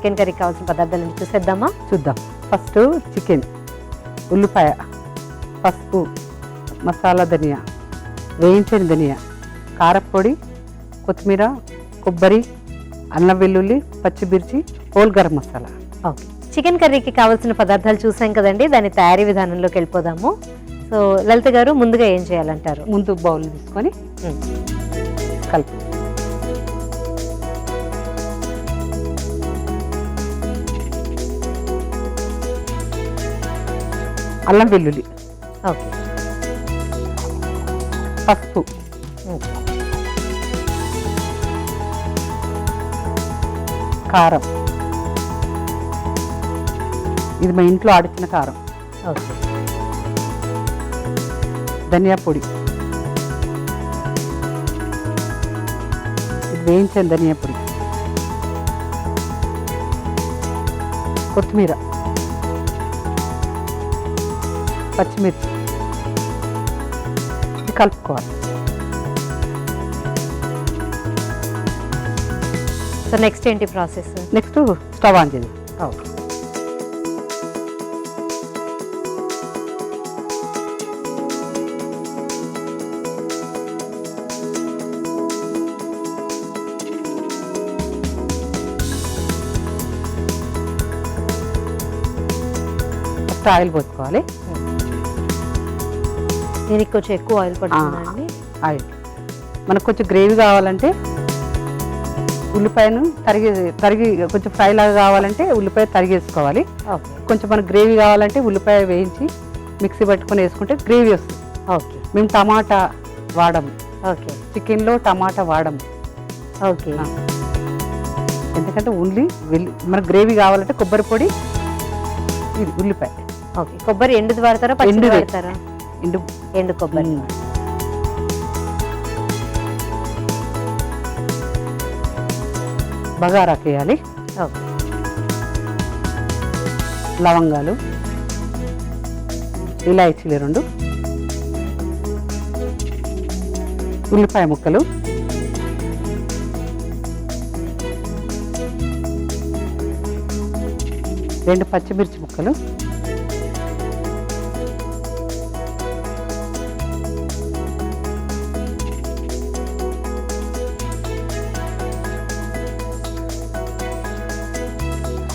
Chicken కర్రీకి కావాల్సిన పదార్థాలను చూసేద్దామా? చూద్దాం. ఫస్ట్ చికెన్, ఉల్లిపాయ, పసుపు, మసాలా ధనియా, వేయించిన ధనియా, కారపొడి, కొత్తిమీర, కొబ్బరి, అల్లం వెల్లుల్లి, పచ్చిమిర్చి, whole garam masala. Okay, chicken కర్రీకి కావాల్సిన పదార్థాలు చూసాం కదండి, దాని తయారీ విధానంలోకి వెళ్ళిపోదాము. సో లలిత గారు, ముందుగా ఏం చేయాలంటారు? ముందు బౌల్ తీసుకొని కలుపు. అల్లం వెల్లుల్లి, ఓకే, పసుపు, కారం, ఇది మా ఇంట్లో ఆడిచిన కారం, ఓకే, ధనియా పొడి, ఇది వేయించిన ధనియా పొడి, కొత్తిమీర, పచ్చిమిర్చి, ఇది కలుపుకోవాలి. సో నెక్స్ట్ ఏంటి ప్రాసెస్? నెక్స్ట్ స్టవ్ ఆన్ చేయాలి. ఓకే, ఫస్ట్ ఆయిల్ పోసుకోవాలి. దీనికి కొంచెం ఎక్కువ ఆయిల్ పడుతుందండి. ఆయిల్ మనకు కొంచెం గ్రేవీ కావాలంటే ఉల్లిపాయను తరిగి కొంచెం ఫ్రై లాగా కావాలంటే ఉల్లిపాయ తరిగేసుకోవాలి. ఓకే, కొంచెం మనకు గ్రేవీ కావాలంటే ఉల్లిపాయ వేయించి మిక్సీ పట్టుకొని వేసుకుంటే గ్రేవీ వస్తుంది. ఓకే, మేము టమాటా వాడము, ఓకే, చికెన్లో టమాటా వాడము. ఓకే, ఎందుకంటే ఓన్లీ మనకు గ్రేవీ కావాలంటే కొబ్బరి పొడి, ఇది ఉల్లిపాయ. ఓకే. కొబ్బరి ఎండుది వాడతారా, పచ్చిది వాడతారా? ఎండు కొబ్బరి. బగారాకు వేయాలి. ఓకే, లవంగాలు, ఇలాచీలు 2, ఉల్లిపాయ ముక్కలు, రెండు పచ్చిమిర్చి ముక్కలు,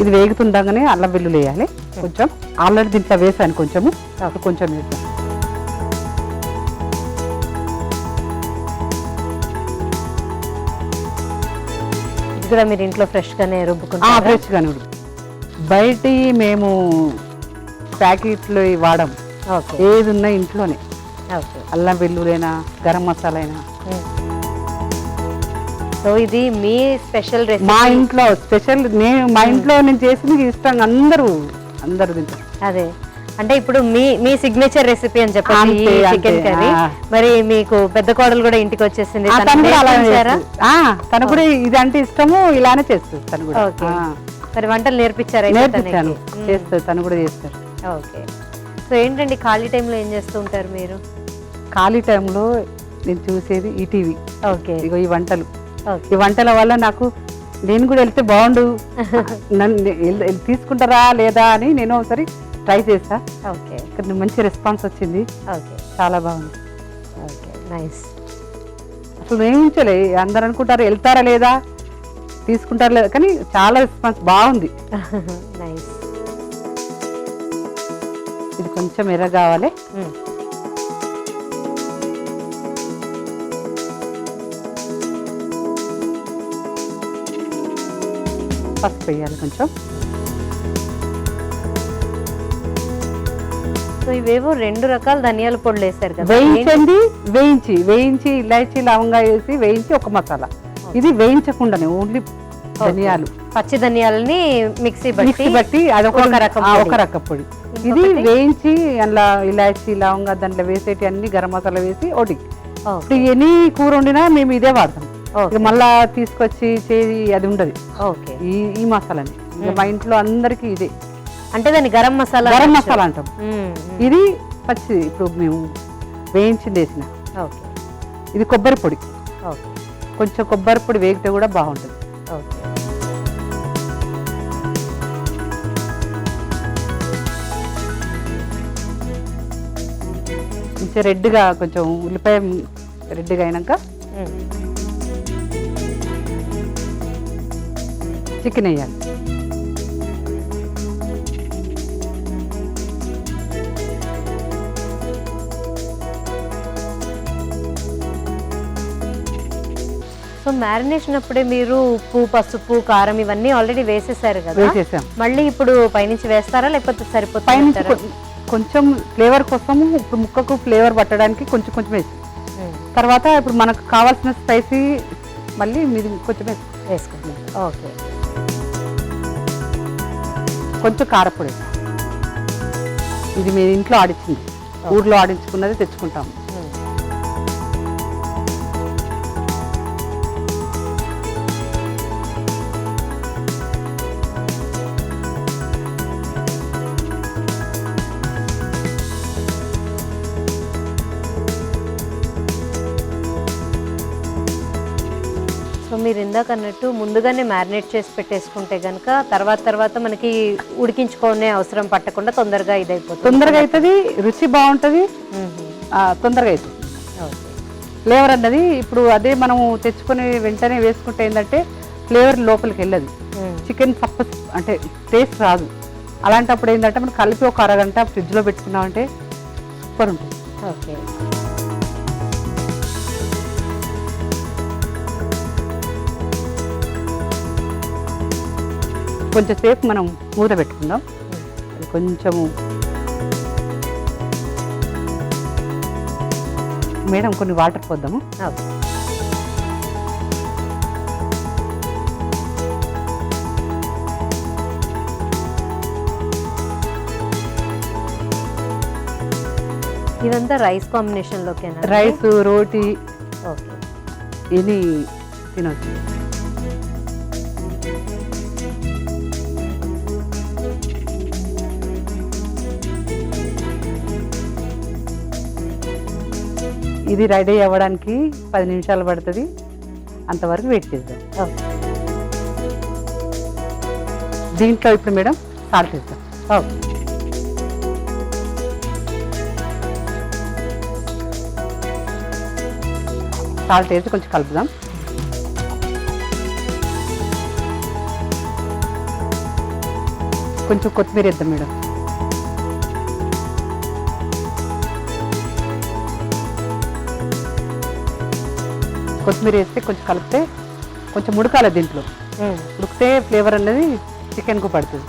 ఇది వేగుతుండగానే అల్లం వెల్లుల్లి వేయాలి. కొంచెం ఆల్రెడీ దీంట్లో వేసాను, కొంచెము కొంచెం వేసాను. ఇది కూడా మీరు ఇంట్లో ఫ్రెష్గానే రుబ్బుకుంటారా? ఫ్రెష్గానే. బయట మేము ప్యాకెట్లు వాడము. ఓకే, ఏది ఉన్నా ఇంట్లోనే. ఓకే, అల్లం వెల్లుల్లి, గరం మసాలా అయినా. సో ఇది మీ స్పెషల్ రెసిపీ? మా ఇంట్లో స్పెషల్. మా ఇంట్లో నేను చేసింది ఇష్టంగా అందరూ తింటారు. అదే, అంటే ఇప్పుడు మీ సిగ్నేచర్ రెసిపీ అని చెప్పాలి చికెన్ కర్రీ. మరి మీకు పెద్ద కోడలు కూడా ఇంటికి వచ్చేసింది, తను కూడా ఇది అంటే ఇష్టము, ఇలానే చేస్తుంది తను కూడా. మరి వంటలు నేర్పించారు? నేర్పించాను, చేస్తారు, తను కూడా చేస్తారు. ఓకే. సో ఏంటండి ఖాళీ టైంలో ఏం చేస్తూ ఉంటారు మీరు? ఖాళీ టైంలో నేను చూసేది ఈటీవీ. ఓకే, ఇగో ఈ వంటలు. ఈ వంటల వల్ల నాకు నేను కూడా వెళ్తే బాగుండు, నన్ను తీసుకుంటారా లేదా అని నేను ఒకసారి ట్రై చేసా. ఓకే, ఇక్కడ మంచి రెస్పాన్స్ వచ్చింది. ఓకే, చాలా బాగుంది. Okay, nice. అసలు ఏమి ఉంచలే, అందరు అనుకుంటారు వెళ్తారా లేదా, తీసుకుంటారా లేదా, కానీ చాలా రెస్పాన్స్ బాగుంది. నైస్. ఇది కొంచెం ఎర్ర కావాలి. పసుపు వేయాలి కొంచెం. సో ఇవేవో 2 రకాల ధనియాల పొడులు వేసారు కదా? వేయించి ఇలాచీ లవంగా వేసి వేయించి ఒక మసాలా. ఇది వేయించకుండానే ఓన్లీ ధనియాలు, పచ్చి ధనియాలని మిక్సీ బట్టి అది ఒక రకం పొడి. ఇది వేయించి అందులో ఇలాచీ లవంగా దాంట్లో వేసేటి అన్ని గరం మసాలా వేసి ఒకటి. ఇప్పుడు ఎనీ కూర వండినా మేము ఇదే వాడతాం. మళ్ళా తీసుకొచ్చి చేసి అది ఉండదు. ఓకే, ఈ మసాలాని మా ఇంట్లో అందరికి ఇదే. అంటే దాన్ని గరం మసాలా అంటాం. ఇది పచ్చి ఇప్పుడు మేము వేయించింది వేసిన. ఓకే, ఇది కొబ్బరి పొడి. ఓకే, కొంచెం కొబ్బరి పొడి వేగితే కూడా బాగుంటుంది. ఓకే. మంచిగా రెడ్గా కొంచెం ఉల్లిపాయ రెడ్గా అయినాక చికెన్ వేయాలి. సో మ్యారినేషన్ అప్పుడే మీరు ఉప్పు, పసుపు, కారం ఇవన్నీ ఆల్రెడీ వేసేసారు కదా, వేసేసాం. మళ్ళీ ఇప్పుడు పైనుంచి వేస్తారా లేకపోతే సరిపోతుంది? పైనుంచి కొంచెం ఫ్లేవర్ కోసము ఇప్పుడు ముక్కకు ఫ్లేవర్ పట్టడానికి కొంచెం కొంచెం వేసి తర్వాత ఇప్పుడు మనకు కావాల్సిన స్పైసీ మళ్ళీ మీరు కొంచెం వేసుకుంటున్నారు. ఓకే. కొంచెం కారపొడి, ఇది మీరు ఇంట్లో ఆడించింది, ఊర్లో ఆడించుకున్నది తెచ్చుకుంటాము. సో మీరు ఇందాక అన్నట్టు ముందుగానే మ్యారినేట్ చేసి పెట్టేసుకుంటే కనుక తర్వాత మనకి ఉడికించుకునే అవసరం పట్టకుండా తొందరగా ఇదైపోతుంది. తొందరగా అవుతుంది, రుచి బాగుంటుంది, తొందరగా అవుతుంది. ఫ్లేవర్ అన్నది ఇప్పుడు అదే మనము తెచ్చుకొని వెంటనే వేసుకుంటే ఏంటంటే ఫ్లేవర్ లోపలికి వెళ్ళదు, చికెన్ అంటే టేస్ట్ రాదు. అలాంటప్పుడు ఏంటంటే మనం కలిపి ఒక అరగంట ఫ్రిడ్జ్లో పెట్టుకున్నామంటే సూపర్ ఉంటుంది. ఓకే. కొంచెం సేపు మనం మూత పెట్టుకుందాం. కొంచెము మేడం కొన్ని వాటర్ పోద్దాము. ఇదంతా రైస్ కాంబినేషన్ లోకేనా? రైస్, రోటీ, ఓకే, ఇది తినొచ్చు. ఇది రెడీ అవ్వడానికి 10 నిమిషాలు పడుతుంది, అంతవరకు వెయిట్ చేద్దాం. దీంట్లో ఇప్పుడు మేడం సాల్ట్ వేద్దాం. సాల్ట్ వేసి కొంచెం కలుపుదాం. కొంచెం కొత్తిమీర వేద్దాం మేడం. కొత్తిమీర వేస్తే కొంచెం కలిపితే కొంచెం ఉడకాలి, దీంట్లో ఉడికితే ఫ్లేవర్ అనేది చికెన్కు పడుతుంది.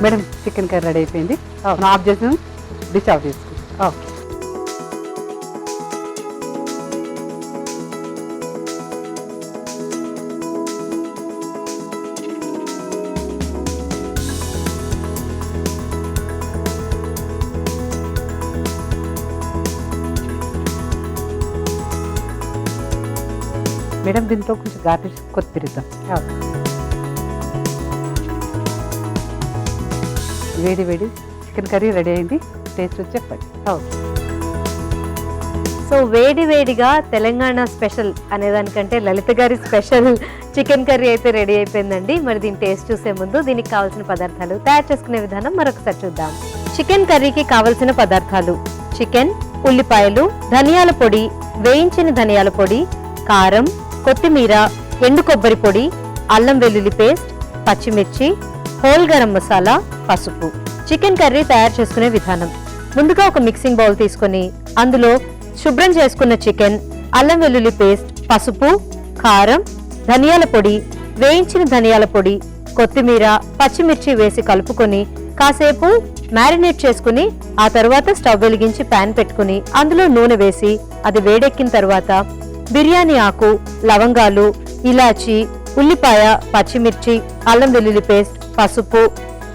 మేడం చికెన్ కర్రీ రెడీ అయిపోయింది. ఆఫ్ చేసి డిష్ ఆఫ్ చేసుకుంటాం. ఓకే. మేడం దీంట్లో కొంచెం గార్నిష్ కొత్తిమీర ఇద్దాం. వేడి వేడి చికెన్ కర్రీ రెడీ అయింది, టేస్ట్ వచ్చి చెప్పండి. సో వేడి వేడిగా తెలంగాణ స్పెషల్ అనేదానికంటే లలిత గారి స్పెషల్ చికెన్ కర్రీ అయితే రెడీ అయిపోయిందండి. మరి దీని టేస్ట్ చూసే ముందు దీనికి కావాల్సిన పదార్థాలు తయారు చేసుకునే విధానం మరొకసారి చూద్దాం. చికెన్ కర్రీకి కావలసిన పదార్థాలు: చికెన్, ఉల్లిపాయలు, ధనియాల పొడి, వేయించిన ధనియాల పొడి, కారం, కొత్తిమీర, ఎండు కొబ్బరి పొడి, అల్లం వెల్లుల్లి పేస్ట్, పచ్చిమిర్చి, హోల్ గరం మసాలా, పసుపు. చికెన్ కర్రీ తయారు చేసుకునే విధానం: ముందుగా ఒక మిక్సింగ్ బౌల్ తీసుకొని అందులో శుభ్రం చేసుకున్న చికెన్, అల్లం వెల్లుల్లి పేస్ట్, పసుపు, కారం, ధనియాల పొడి, వేయించిన ధనియాల పొడి, కొత్తిమీర, పచ్చిమిర్చి వేసి కలుపుకొని కాసేపు మ్యారినేట్ చేసుకుని ఆ తర్వాత స్టవ్ వెలిగించి ప్యాన్ పెట్టుకుని అందులో నూనె వేసి అది వేడెక్కిన తర్వాత బిర్యానీ ఆకు, లవంగాలు, ఇలాచి, ఉల్లిపాయ, పచ్చిమిర్చి, అల్లం వెల్లుల్లి పేస్ట్, పసుపు,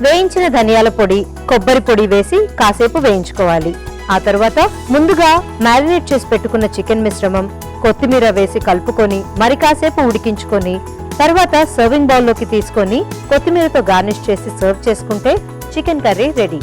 వేయించిన ధనియాల పొడి, కొబ్బరి పొడి వేసి కాసేపు వేయించుకోవాలి. ఆ తర్వాత ముందుగా మ్యారినేట్ చేసి పెట్టుకున్న చికెన్ మిశ్రమం, కొత్తిమీర వేసి కలుపుకొని మరి కాసేపు ఉడికించుకొని తర్వాత సర్వింగ్ బౌల్లోకి తీసుకొని కొత్తిమీరతో గార్నిష్ చేసి సర్వ్ చేసుకుంటే చికెన్ కర్రీ రెడీ.